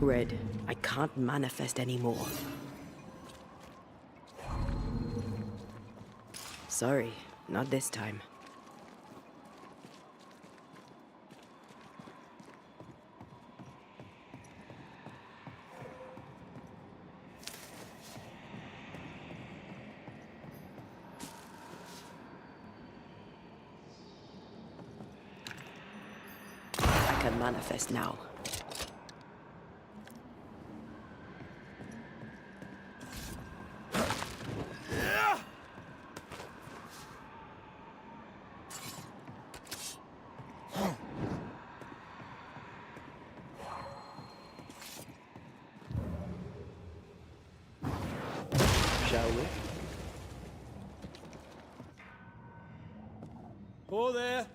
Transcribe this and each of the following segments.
Red, I can't manifest anymore. Sorry, not this time. I can manifest now. Shall we? Oh, there.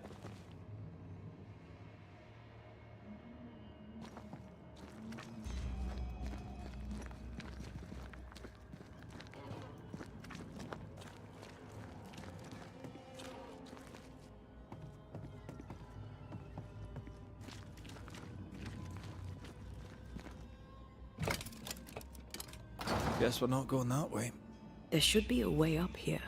Guess we're not going that way. There should be a way up here.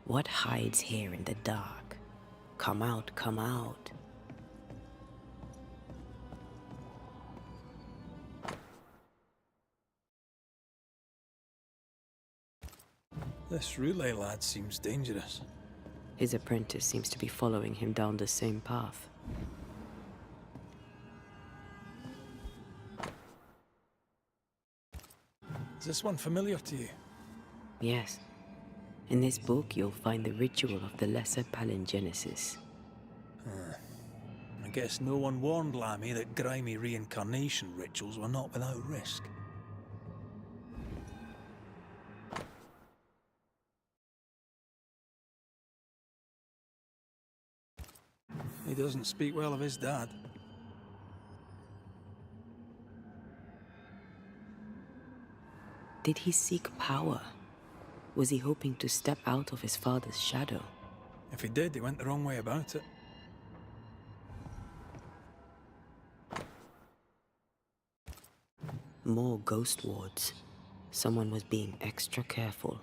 What hides here in the dark? Come out, come out. This relay lad seems dangerous. His apprentice seems to be following him down the same path. Is this one familiar to you? Yes. In this book, you'll find the ritual of the Lesser Palingenesis. I guess no one warned Lammy that grimy reincarnation rituals were not without risk. He doesn't speak well of his dad. Did he seek power? Was he hoping to step out of his father's shadow? If he did, he went the wrong way about it. More ghost wards. Someone was being extra careful.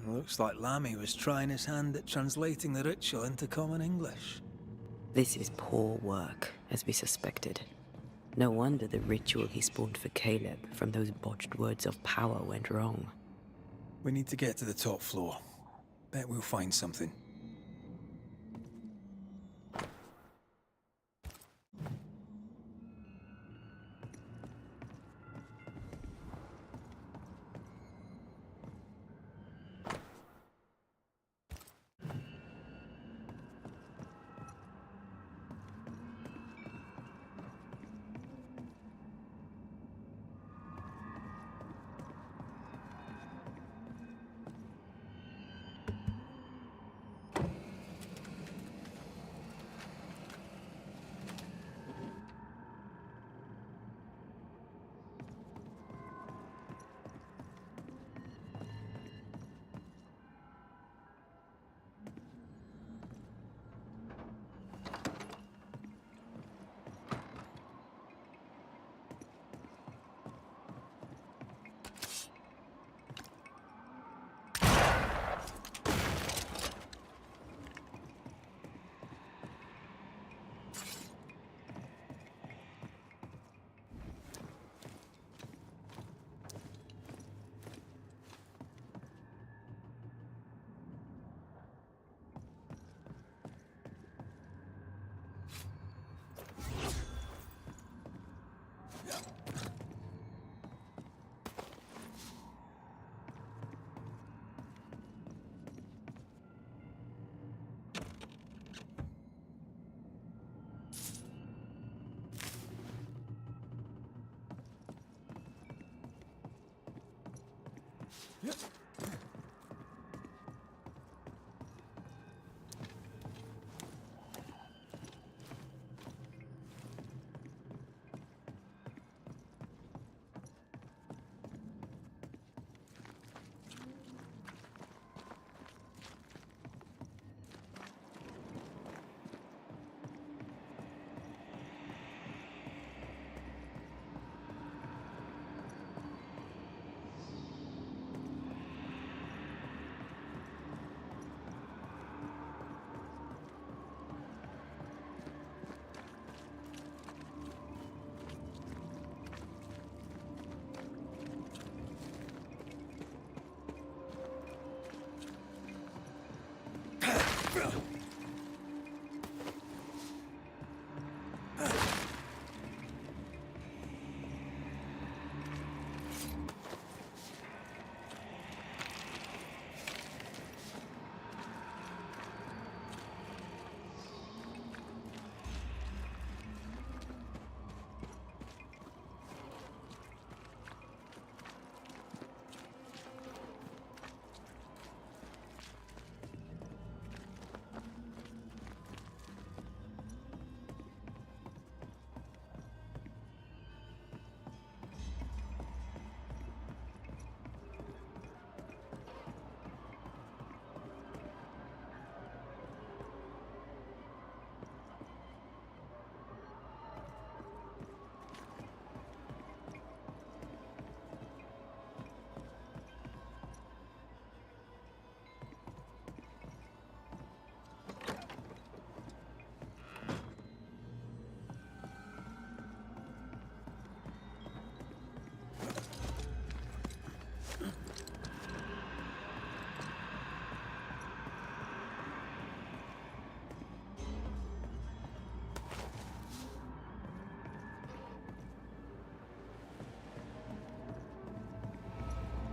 Looks like Lammy was trying his hand at translating the ritual into common English. This is poor work, as we suspected. No wonder the ritual he spawned for Caleb from those botched words of power went wrong. We need to get to the top floor. Bet we'll find something.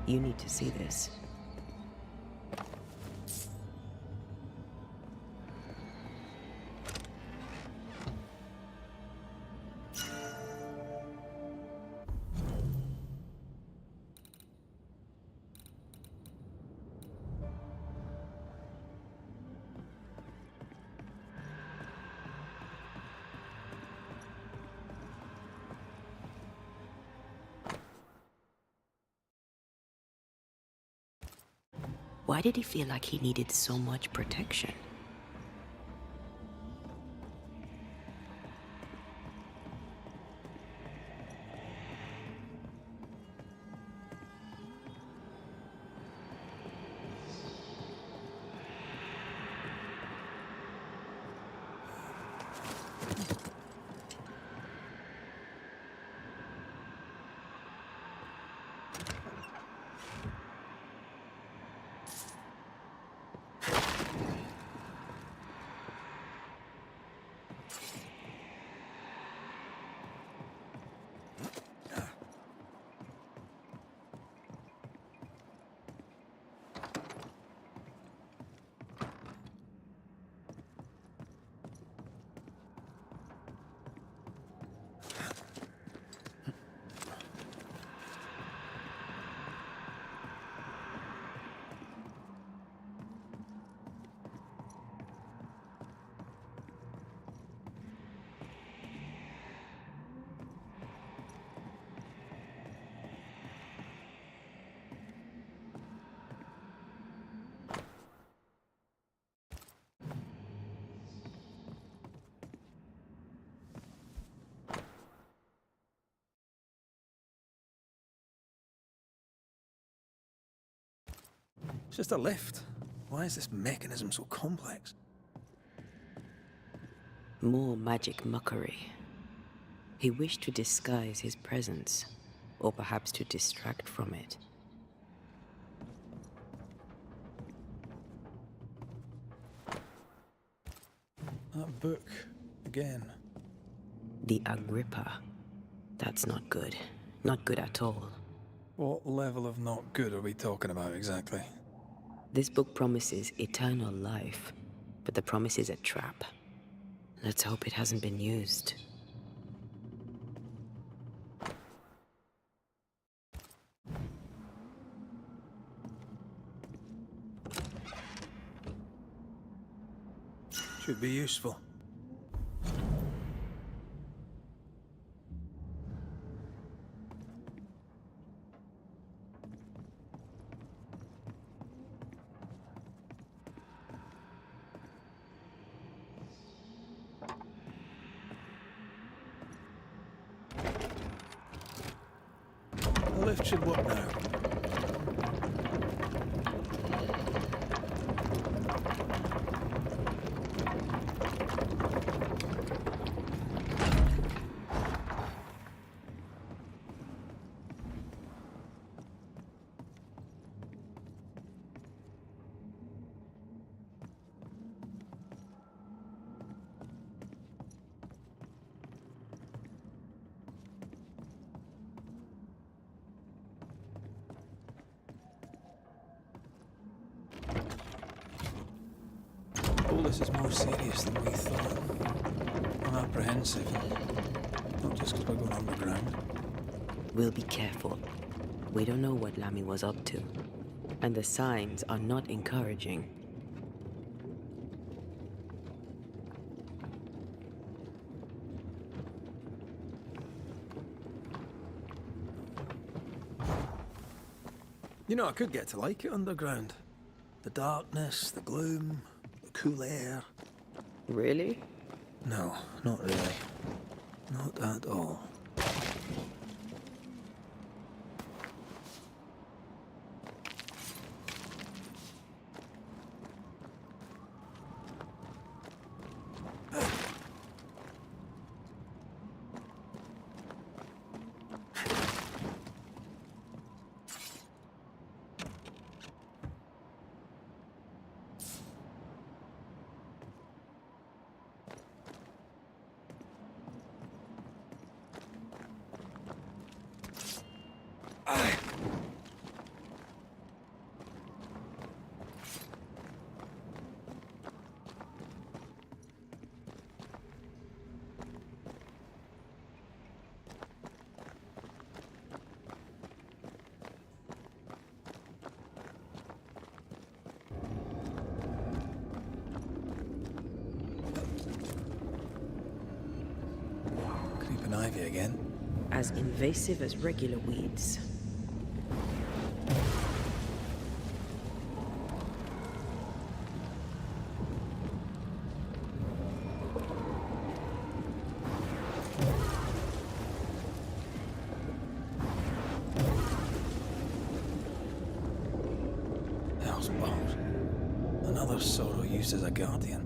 You need to see this. Why did he feel like he needed so much protection? It's just a lift. Why is this mechanism so complex? More magic mockery. He wished to disguise his presence, or perhaps to distract from it. That book, again. The Agrippa. That's not good. Not good at all. What level of not good are we talking about exactly? This book promises eternal life, but the promise is a trap. Let's hope it hasn't been used. Should be useful. The lift should work now. All this is more serious than we thought. I'm apprehensive, not just because we're going underground. We'll be careful. We don't know what Lammy was up to, and the signs are not encouraging. You know, I could get to like it underground. The darkness, the gloom, the cool air. Really? No, not really. Not at all. creeping ivy again. As invasive as regular weeds. Hell's balls. Another sorrow used as a guardian.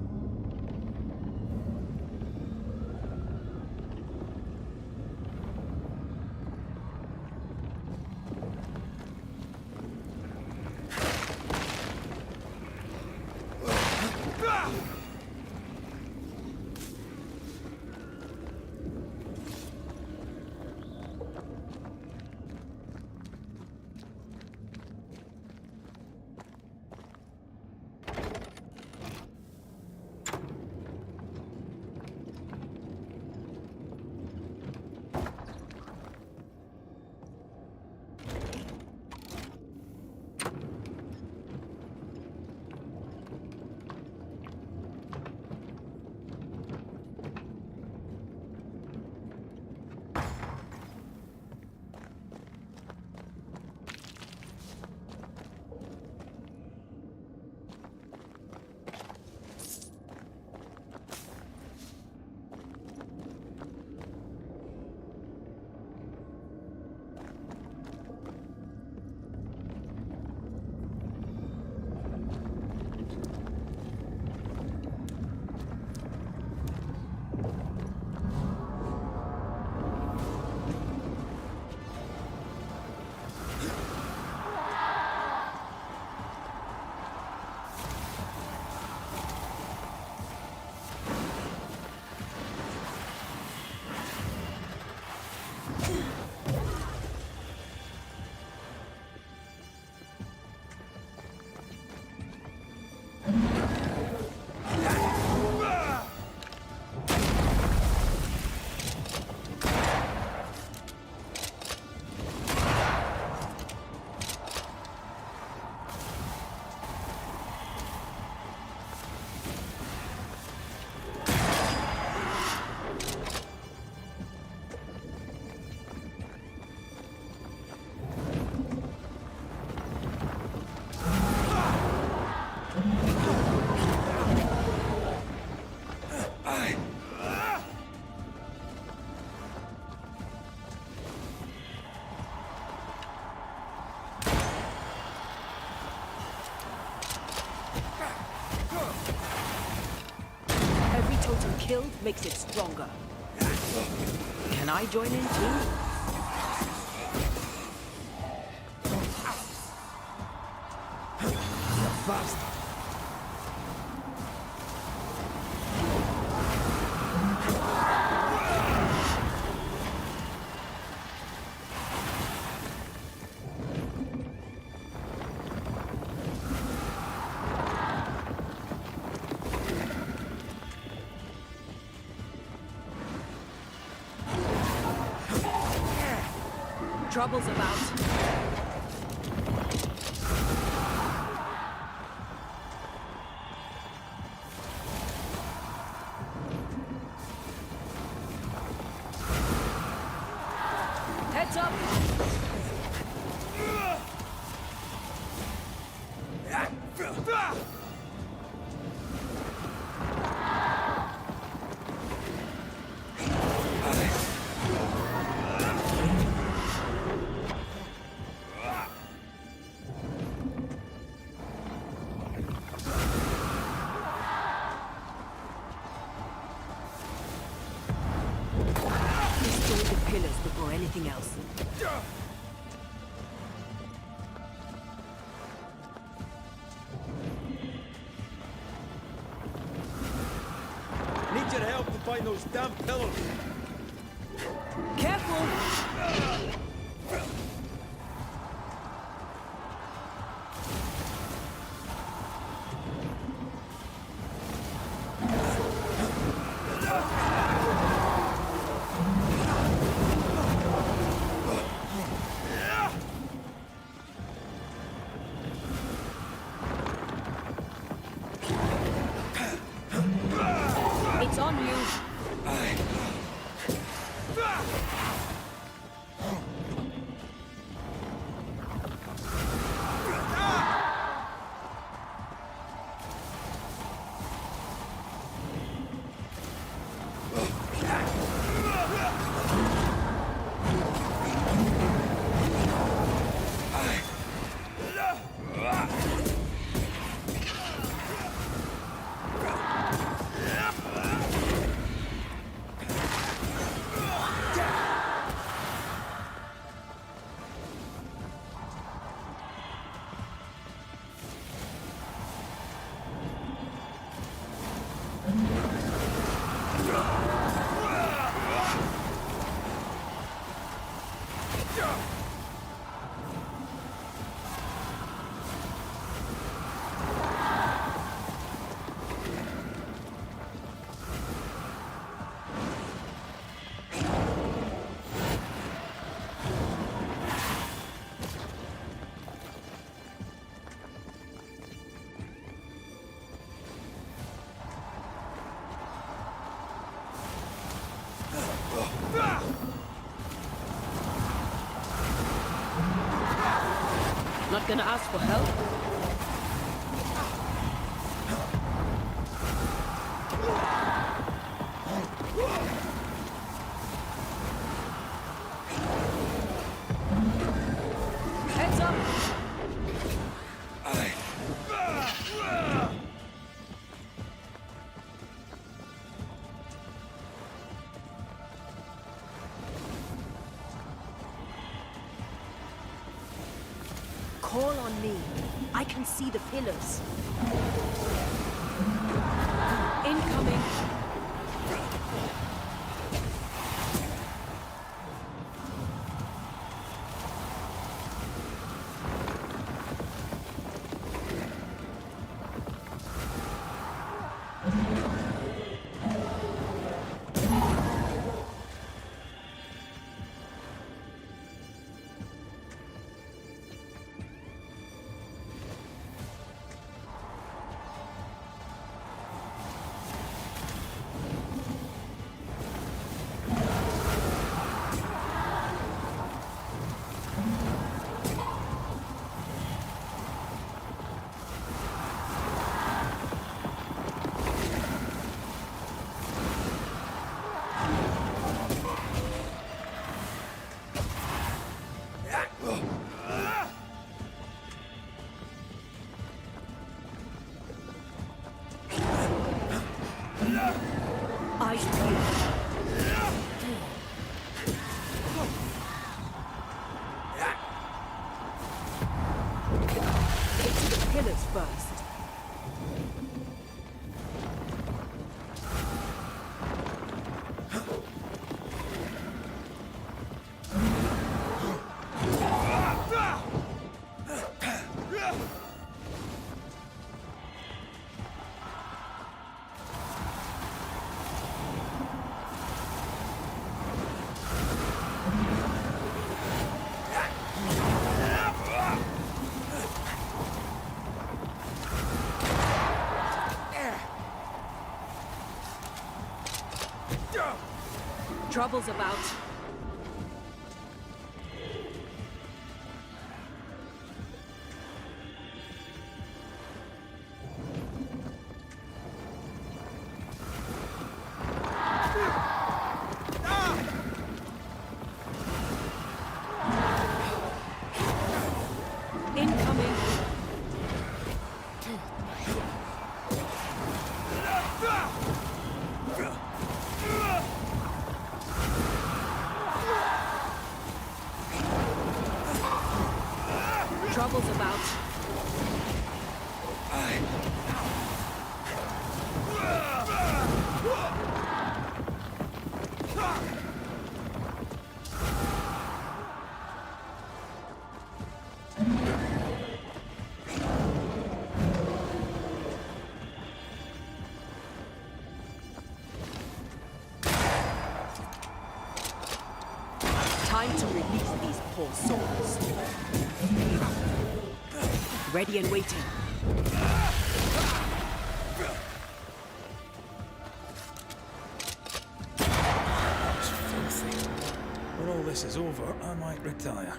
Killed makes it stronger. Can I join in too? Fast. Trouble's about. Heads up! Destroy the pillars before anything else. Need your help to find those damn pillars. Careful! It's on you. Not gonna ask for help? Heads up! Call on me. I can see the pillars. Incoming. Eyes peeled. Get to the pillars first. Trouble's about. Incoming. Trouble's about. Time to release these poor souls. Ready and waiting. It's filthy. When all this is over, I might retire.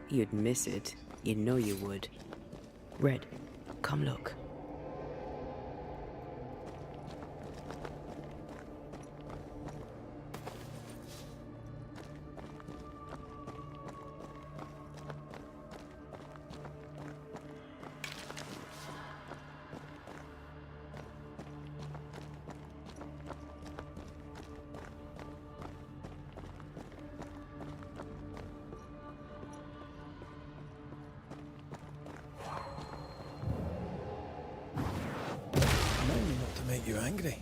You'd miss it. You know you would. Red, come look. make you angry.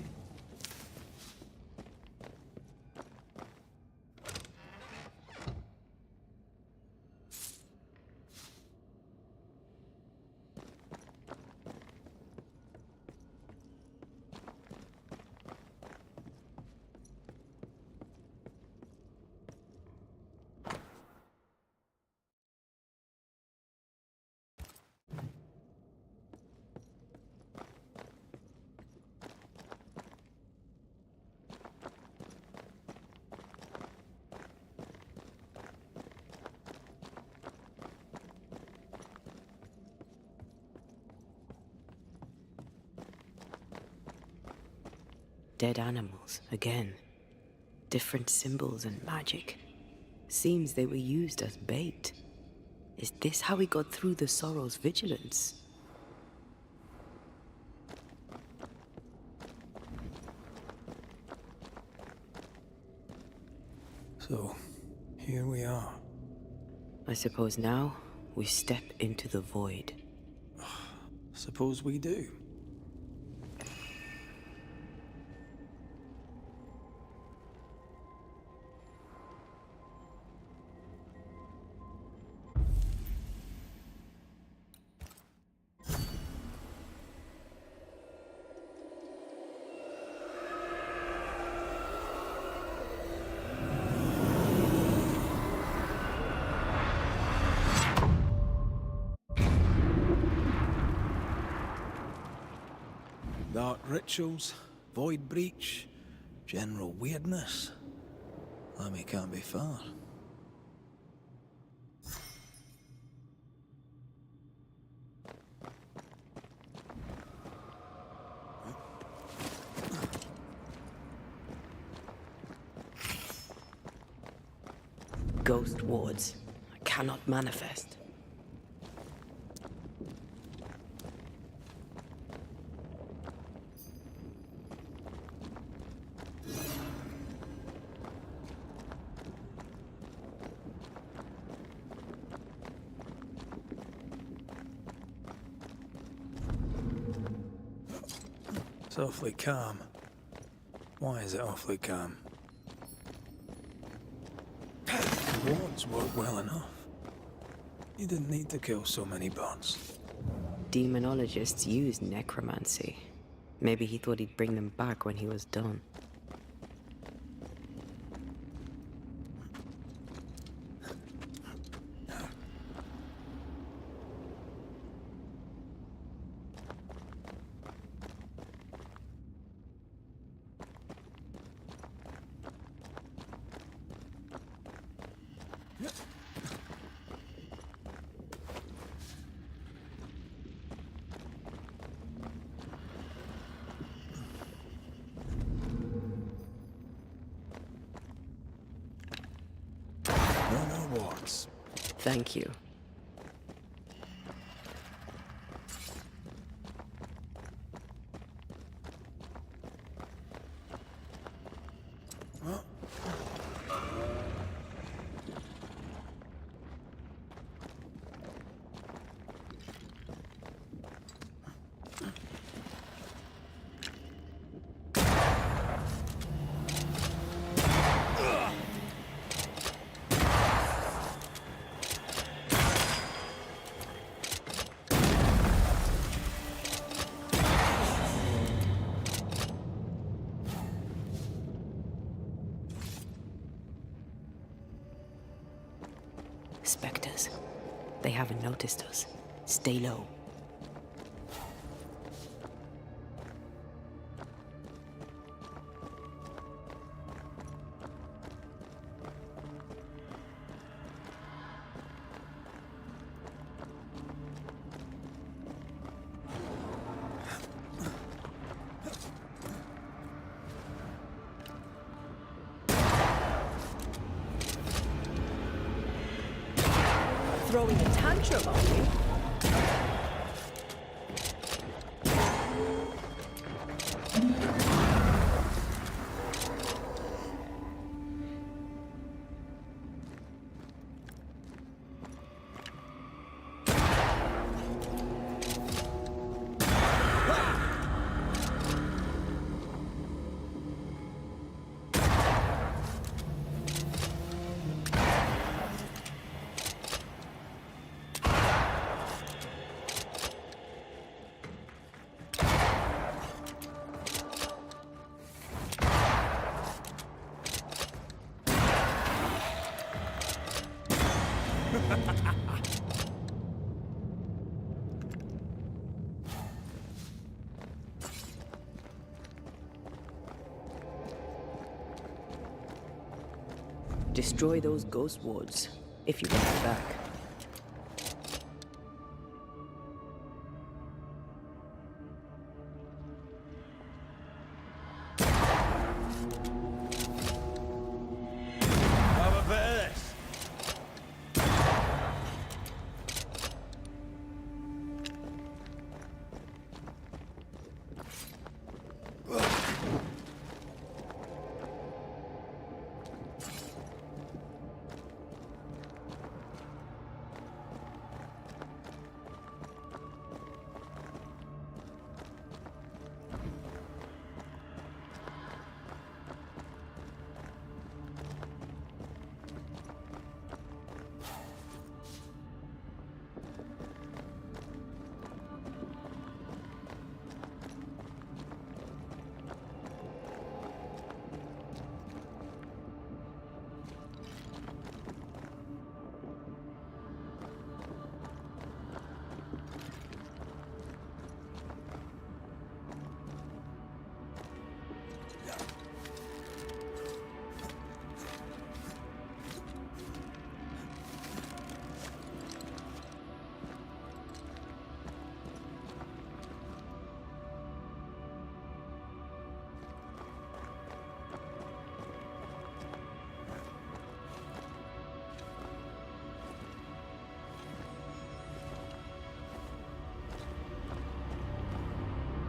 Dead animals, again. Different symbols and magic. Seems they were used as bait. Is this how we got through the Sorrow's vigilance? So, here we are. I suppose now we step into the void. Suppose we do. Dark rituals, void breach, general weirdness. Lammy can't be far. Ghost wards. I cannot manifest. It's awfully calm. Why is it awfully calm? The wards work well enough. You didn't need to kill so many bots. Demonologists use necromancy. Maybe he thought he'd bring them back when he was done. No more wards. Thank you. Spectres. They haven't noticed us. Stay low. Throwing a tantrum on me? Destroy those ghost wards, if you want it back. Have a bit of this.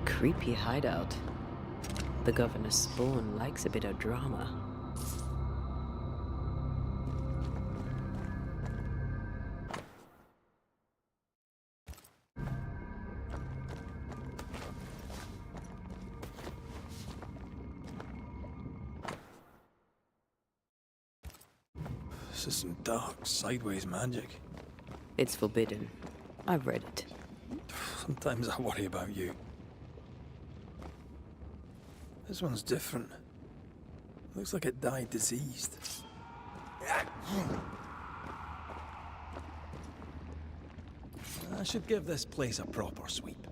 Creepy hideout. The governor's spawn likes a bit of drama. This is some dark, sideways magic. It's forbidden. I've read it. Sometimes I worry about you. This one's different. Looks like it died diseased. I should give this place a proper sweep.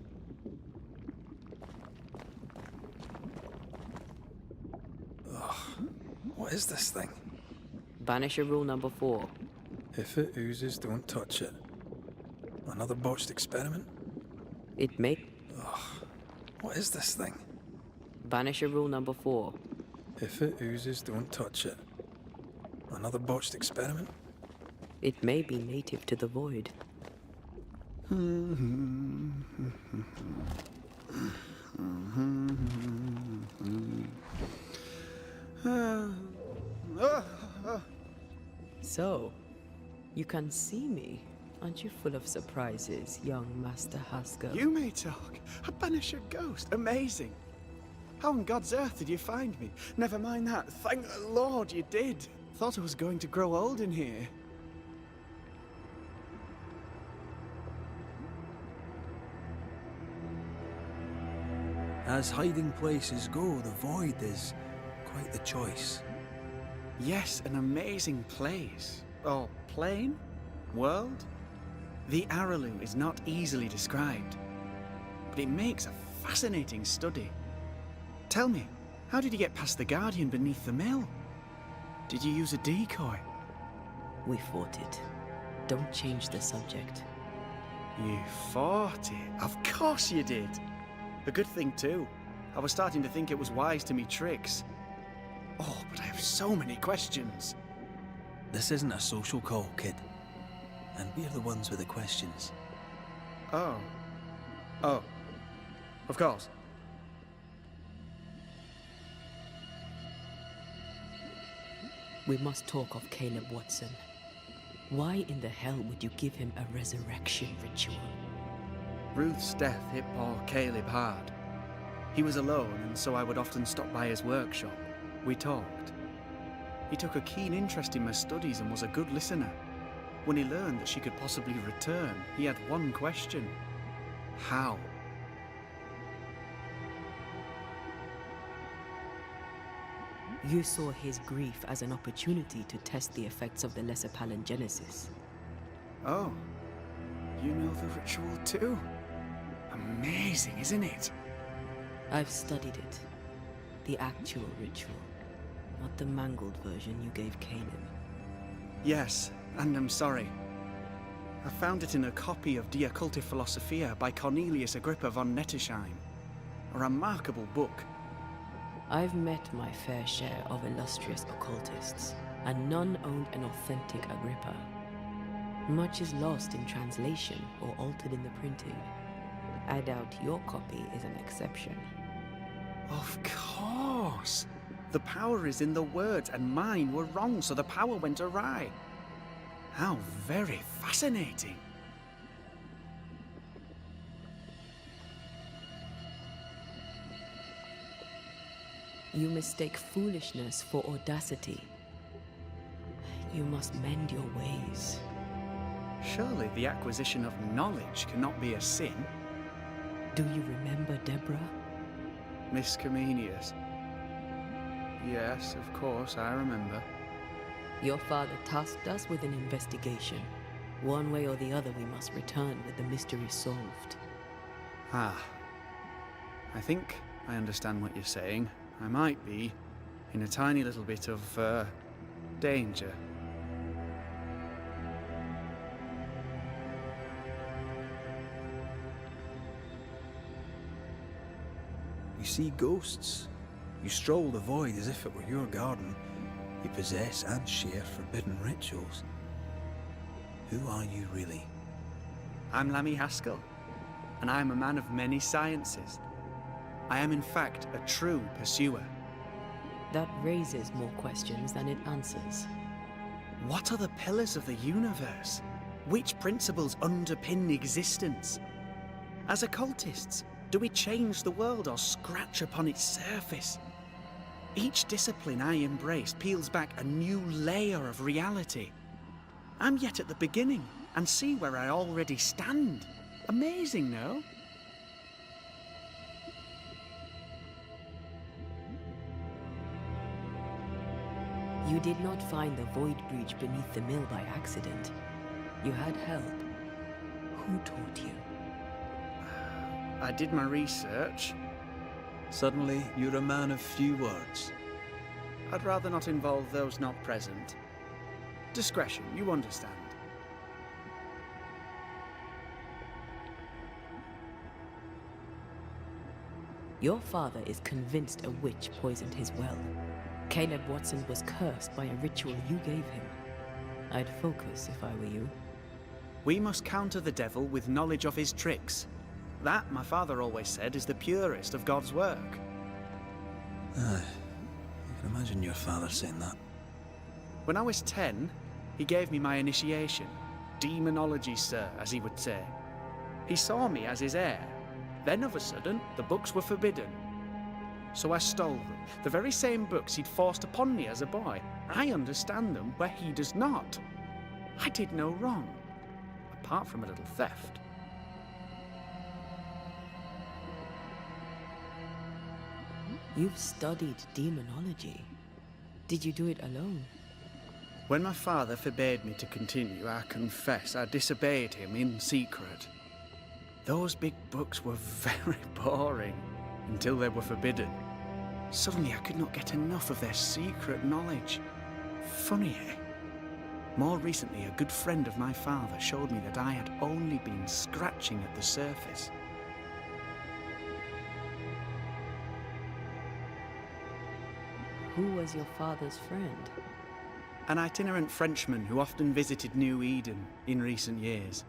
Ugh. What is this thing? Banisher rule number 4. If it oozes, don't touch it. Another botched experiment? It may... Ugh. What is this thing? Banisher rule number 4. If it oozes, don't touch it. Another botched experiment? It may be native to the void. So, you can see me. Aren't you full of surprises, young Master Haskell? You may talk. A Banisher ghost. Amazing. How on God's earth did you find me? Never mind that. Thank the Lord you did. Thought I was going to grow old in here. As hiding places go, the void is quite the choice. Yes, an amazing place. Or plane? World? The Araloo is not easily described, but it makes a fascinating study. Tell me, how did you get past the Guardian beneath the mill? Did you use a decoy? We fought it. Don't change the subject. You fought it? Of course you did. A good thing too. I was starting to think it was wise to me tricks. Oh, but I have so many questions. This isn't a social call, kid. And we're the ones with the questions. Oh. Oh. Of course. We must talk of Caleb Watson. Why in the hell would you give him a resurrection ritual? Ruth's death hit poor Caleb hard. He was alone, and so I would often stop by his workshop. We talked. He took a keen interest in my studies and was a good listener. When he learned that she could possibly return, he had one question. How? You saw his grief as an opportunity to test the effects of the lesser palingenesis. Oh. You know the ritual too? Amazing, isn't it? I've studied it. The actual ritual, not the mangled version you gave Caleb. Yes, and I'm sorry. I found it in a copy of Die Occulte Philosophia by Cornelius Agrippa von Nettesheim. A remarkable book. I've met my fair share of illustrious occultists, and none owned an authentic Agrippa. Much is lost in translation or altered in the printing. I doubt your copy is an exception. Of course! The power is in the words, and mine were wrong, so the power went awry. How very fascinating! You mistake foolishness for audacity. You must mend your ways. Surely the acquisition of knowledge cannot be a sin. Do you remember Deborah? Miss Comenius. Yes, of course, I remember. Your father tasked us with an investigation. One way or the other, we must return with the mystery solved. Ah. I think I understand what you're saying. I might be in a tiny little bit of, danger. You see ghosts. You stroll the void as if it were your garden. You possess and share forbidden rituals. Who are you really? I'm Lammy Haskell, and I'm a man of many sciences. I am in fact a true pursuer. That raises more questions than it answers. What are the pillars of the universe? Which principles underpin existence? As occultists, do we change the world or scratch upon its surface? Each discipline I embrace peels back a new layer of reality. I'm yet at the beginning, and see where I already stand. Amazing, no? You did not find the void breach beneath the mill by accident. You had help. Who taught you? I did my research. Suddenly, you're a man of few words. I'd rather not involve those not present. Discretion, you understand. Your father is convinced a witch poisoned his well. Caleb Watson was cursed by a ritual you gave him. I'd focus if I were you. We must counter the devil with knowledge of his tricks. That, my father always said, is the purest of God's work. Aye. I can imagine your father saying that. When I was 10, he gave me my initiation. Demonology, sir, as he would say. He saw me as his heir. Then, of a sudden, the books were forbidden. So I stole them. The very same books he'd forced upon me as a boy. I understand them where he does not. I did no wrong, apart from a little theft. You've studied demonology. Did you do it alone? When my father forbade me to continue, I confess I disobeyed him in secret. Those big books were very boring until they were forbidden. Suddenly I could not get enough of their secret knowledge. Funny, eh? More recently, a good friend of my father showed me that I had only been scratching at the surface. Who was your father's friend? An itinerant Frenchman who often visited New Eden in recent years.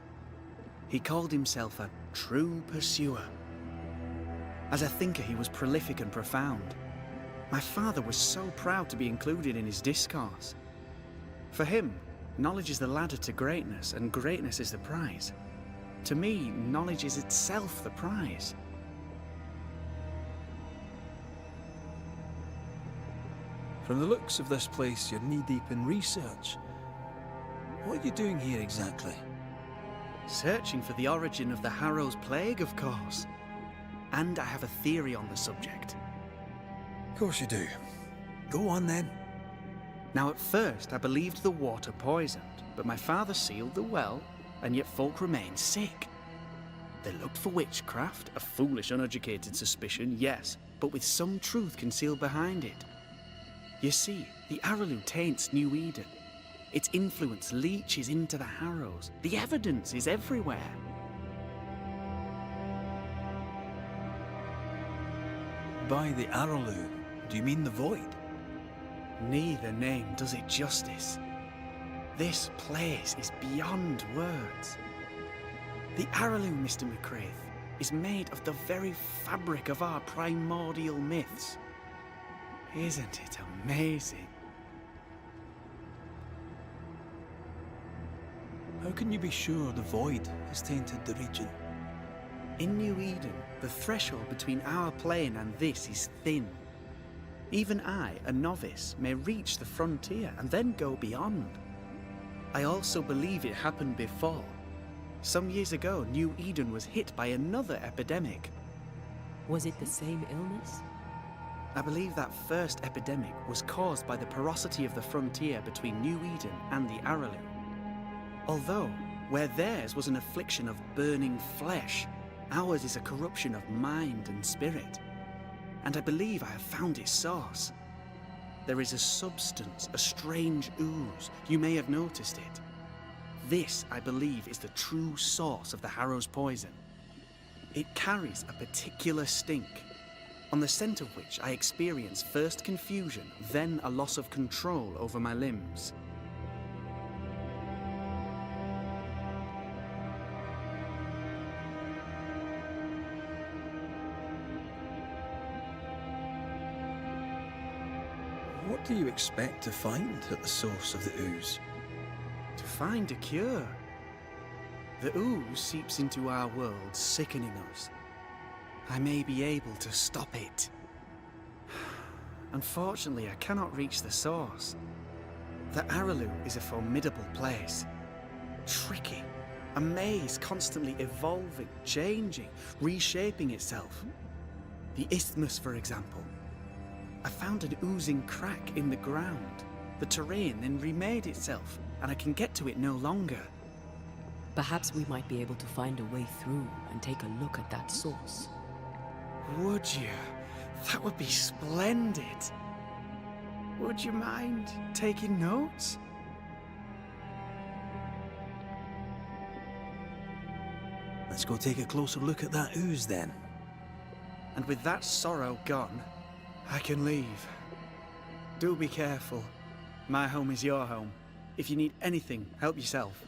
He called himself a true pursuer. As a thinker, he was prolific and profound. My father was so proud to be included in his discourse. For him, knowledge is the ladder to greatness, and greatness is the prize. To me, knowledge is itself the prize. From the looks of this place, you're knee-deep in research. What are you doing here exactly? Searching for the origin of the Harrow's Plague, of course. And I have a theory on the subject. Of course you do. Go on then. Now, at first, I believed the water poisoned, but my father sealed the well, and yet folk remained sick. They looked for witchcraft, a foolish, uneducated suspicion, yes, but with some truth concealed behind it. You see, the Araloo taints New Eden. Its influence leaches into the Harrows. The evidence is everywhere. By the Araloo, do you mean the Void? Neither name does it justice. This place is beyond words. The Araloo, Mr. McCraith, is made of the very fabric of our primordial myths. Isn't it amazing? How can you be sure the Void has tainted the region? In New Eden, the threshold between our plane and this is thin. Even I, a novice, may reach the frontier and then go beyond. I also believe it happened before. Some years ago, New Eden was hit by another epidemic. Was it the same illness? I believe that first epidemic was caused by the porosity of the frontier between New Eden and the Araloo. Although, where theirs was an affliction of burning flesh, ours is a corruption of mind and spirit. And I believe I have found its source. There is a substance, a strange ooze. You may have noticed it. This, I believe, is the true source of the Harrow's poison. It carries a particular stink, on the scent of which I experience first confusion, then a loss of control over my limbs. What do you expect to find at the source of the ooze? To find a cure. The ooze seeps into our world, sickening us. I may be able to stop it. Unfortunately, I cannot reach the source. The Araloo is a formidable place. Tricky. A maze constantly evolving, changing, reshaping itself. The isthmus, for example. I found an oozing crack in the ground. The terrain then remade itself, and I can get to it no longer. Perhaps we might be able to find a way through and take a look at that source. Would you? That would be splendid. Would you mind taking notes? Let's go take a closer look at that ooze then. And with that sorrow gone, I can leave. Do be careful. My home is your home. If you need anything, help yourself.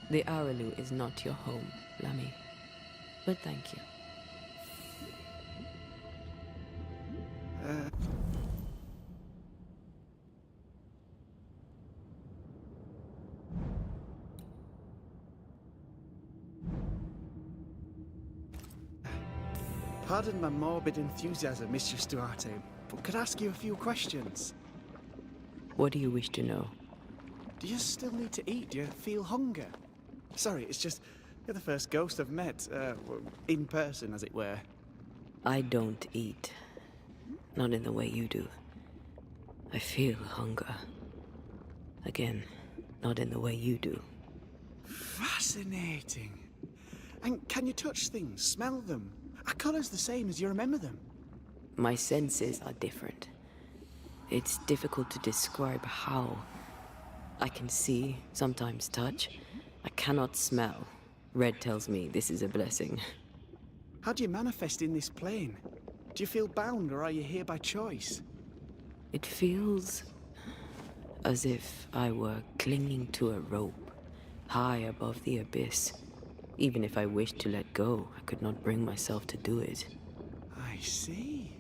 The Araloo is not your home, Lammy. But thank you. Pardon my morbid enthusiasm, Mistress Duarte, but could I ask you a few questions? What do you wish to know? Do you still need to eat? Do you feel hunger? Sorry, it's just, you're the first ghost I've met, in person, as it were. I don't eat. Not in the way you do. I feel hunger. Again, not in the way you do. Fascinating. And can you touch things, smell them? Are colours the same as you remember them? My senses are different. It's difficult to describe how. I can see, sometimes touch. I cannot smell. Red tells me this is a blessing. How do you manifest in this plane? Do you feel bound, or are you here by choice? It feels as if I were clinging to a rope, high above the abyss. Even if I wished to let go, I could not bring myself to do it. I see.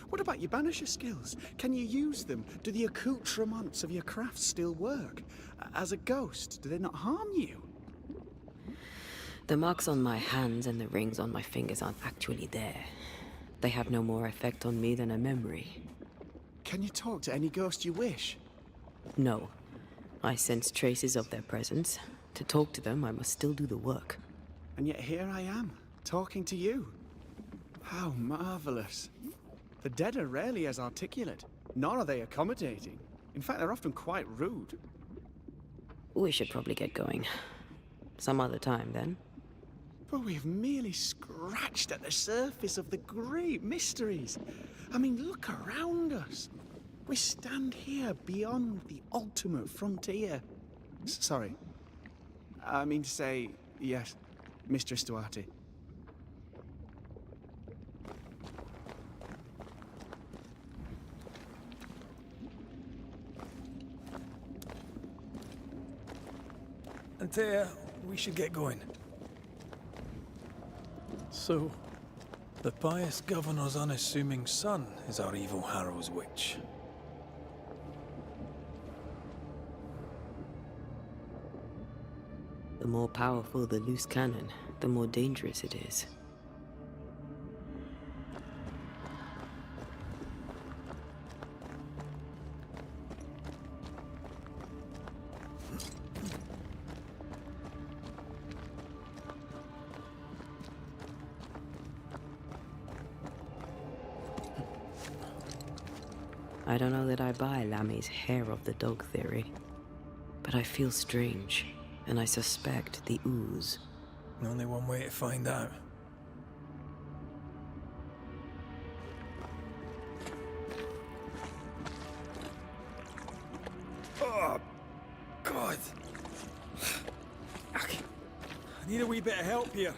What about your Banisher skills? Can you use them? Do the accoutrements of your craft still work? As a ghost, do they not harm you? The marks on my hands and the rings on my fingers aren't actually there. They have no more effect on me than a memory. Can you talk to any ghost you wish? No. I sense traces of their presence. To talk to them, I must still do the work. And yet here I am, talking to you. How marvelous. The dead are rarely as articulate, nor are they accommodating. In fact, they're often quite rude. We should probably get going. Some other time, then. But we've merely scratched at the surface of the great mysteries. I mean, look around us. we stand here beyond the ultimate frontier. Sorry. I mean to say, yes, Mistress Duarte. Antea, we should get going. So, the pious governor's unassuming son is our evil Harrow's witch. The more powerful the loose cannon, the more dangerous it is. I don't know that I buy Lammy's hair of the dog theory, but I feel strange, and I suspect the ooze. Only one way to find out. Oh, God. I need a wee bit of help here.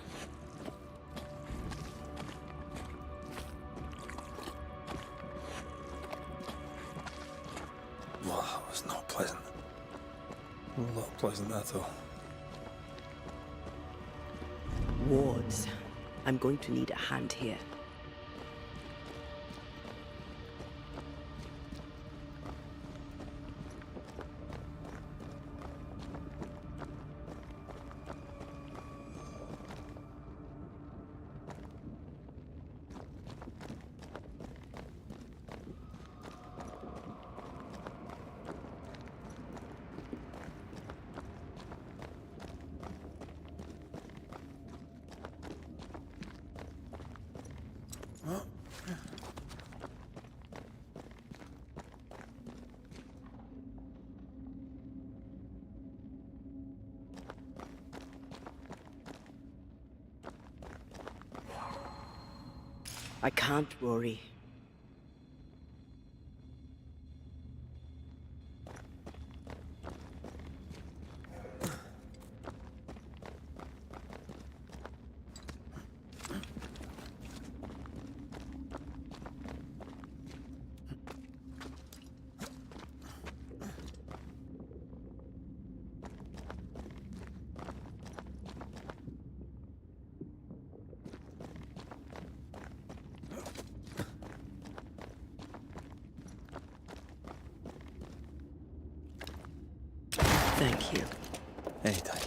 Well, that was not pleasant. Not pleasant at all. Wards. I'm going to need a hand here. I can't, Rory. Thank you. Anytime.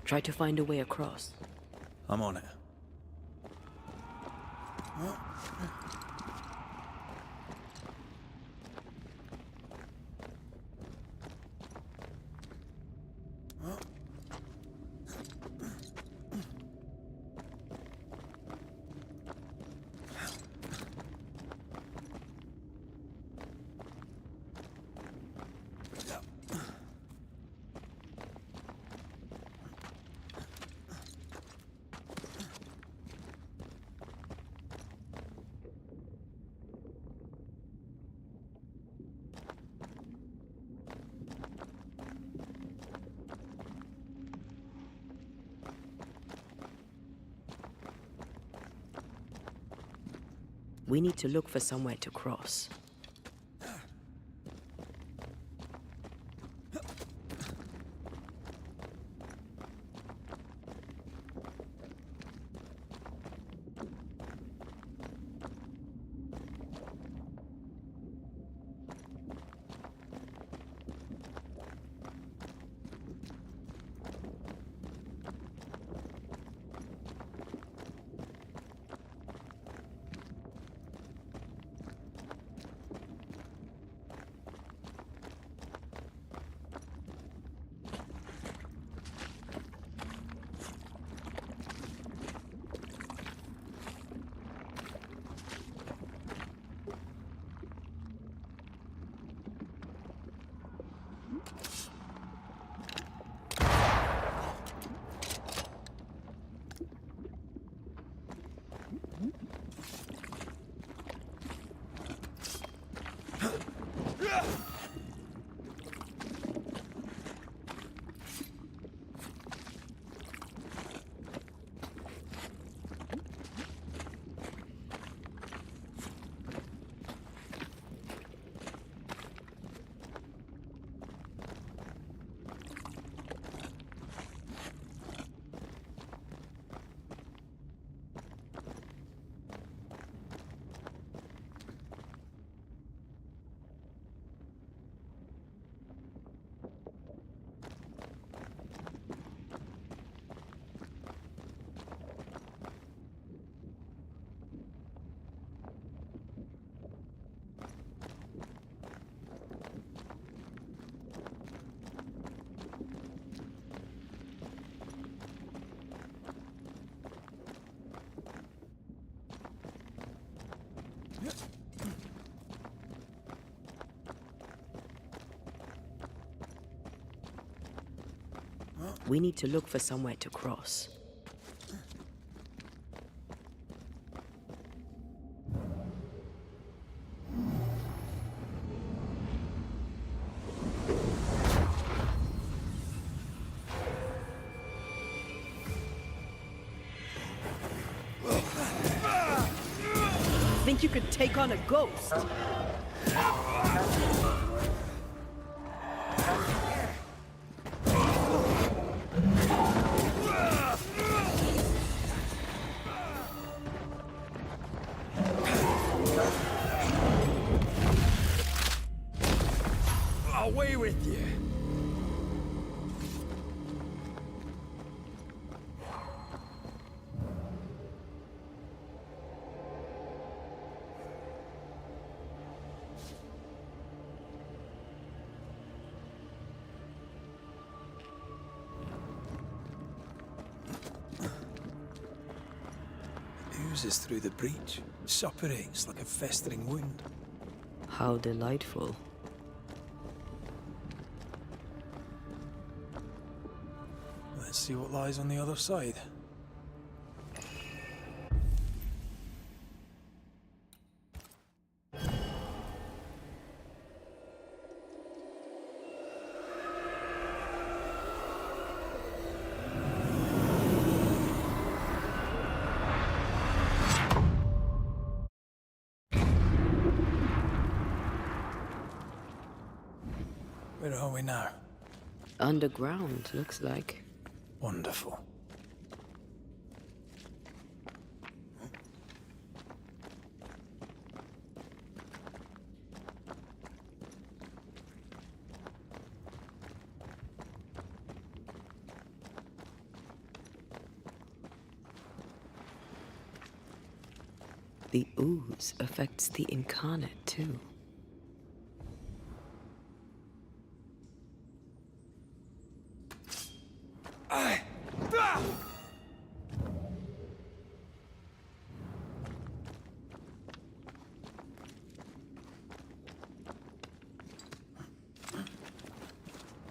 Try to find a way across. I'm on it. We need to look for somewhere to cross. We need to look for somewhere to cross. Think you could take on a ghost? Away with you! Oozes through the breach, suppurates like a festering wound. How delightful. Let's see what lies on the other side. Where are we now? Underground, looks like. Wonderful. The ooze affects the incarnate, too.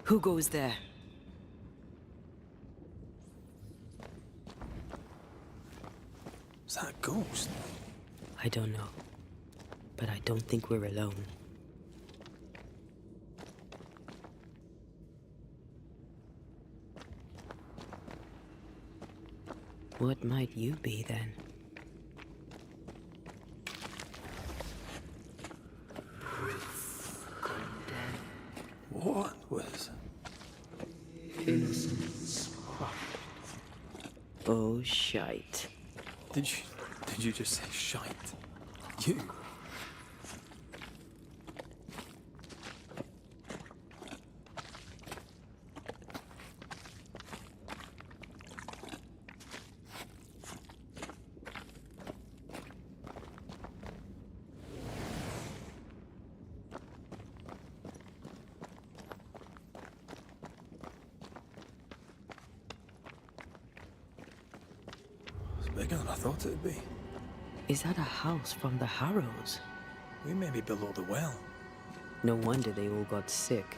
Who goes there? Is that a ghost? I don't know. But I don't think we're alone. What might you be then? What was... Oh, shite. Did you just say shite? You? It's bigger than I thought it'd be. Is that a house from the Harrows? We may be below the well. No wonder they all got sick.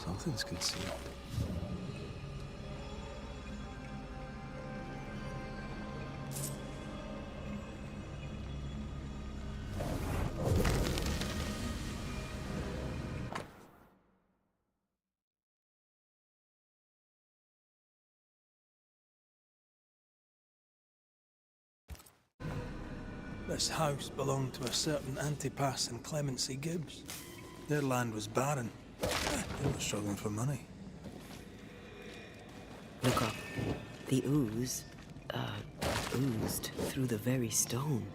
Something's concealed. This house belonged to a certain Antipas and Clemency Gibbs. Their land was barren. They were struggling for money. Look up. The ooze, oozed through the very stone.